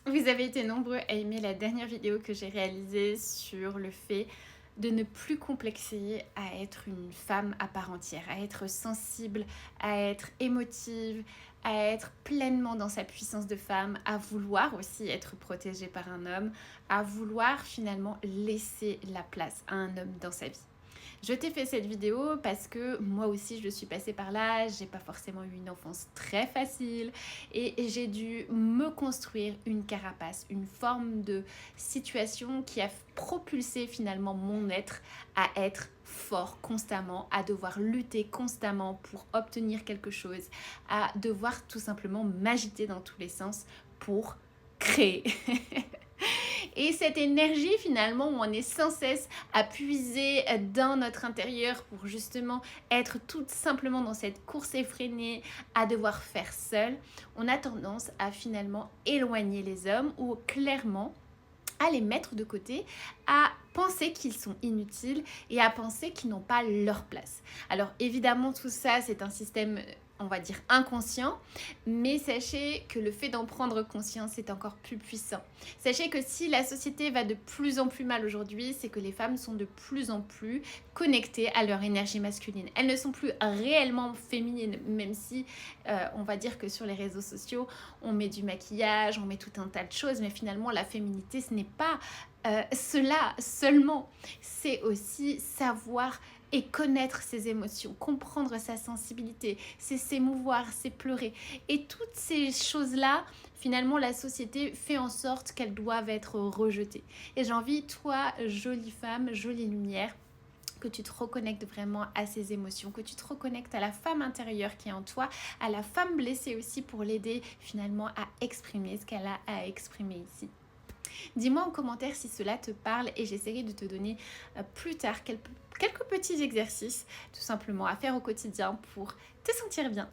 Vous avez été nombreux à aimer la dernière vidéo que j'ai réalisée sur le fait de ne plus complexer à être une femme à part entière, à être sensible, à être émotive, à être pleinement dans sa puissance de femme, à vouloir aussi être protégée par un homme, à vouloir finalement laisser la place à un homme dans sa vie. Je t'ai fait cette vidéo parce que moi aussi je suis passée par là, j'ai pas forcément eu une enfance très facile et j'ai dû me construire une carapace, une forme de situation qui a propulsé finalement mon être à être fort constamment, à devoir lutter constamment pour obtenir quelque chose, à devoir tout simplement m'agiter dans tous les sens pour créer. Et cette énergie finalement où on est sans cesse à puiser dans notre intérieur pour justement être tout simplement dans cette course effrénée à devoir faire seul, on a tendance à finalement éloigner les hommes ou clairement à les mettre de côté, à penser qu'ils sont inutiles et à penser qu'ils n'ont pas leur place. Alors évidemment tout ça c'est un système on va dire inconscient, mais sachez que le fait d'en prendre conscience est encore plus puissant. Sachez que si la société va de plus en plus mal aujourd'hui, c'est que les femmes sont de plus en plus connectées à leur énergie masculine. Elles ne sont plus réellement féminines, même si on va dire que sur les réseaux sociaux, on met du maquillage, on met tout un tas de choses, mais finalement la féminité, ce n'est pas cela seulement. C'est aussi savoir et connaître ses émotions, comprendre sa sensibilité, c'est s'émouvoir, c'est pleurer. Et toutes ces choses-là, finalement, la société fait en sorte qu'elles doivent être rejetées. Et j'ai envie, toi, jolie femme, jolie lumière, que tu te reconnectes vraiment à ses émotions, que tu te reconnectes à la femme intérieure qui est en toi, à la femme blessée aussi pour l'aider finalement à exprimer ce qu'elle a à exprimer ici. Dis-moi en commentaire si cela te parle et j'essaierai de te donner plus tard quelques petits exercices tout simplement à faire au quotidien pour te sentir bien.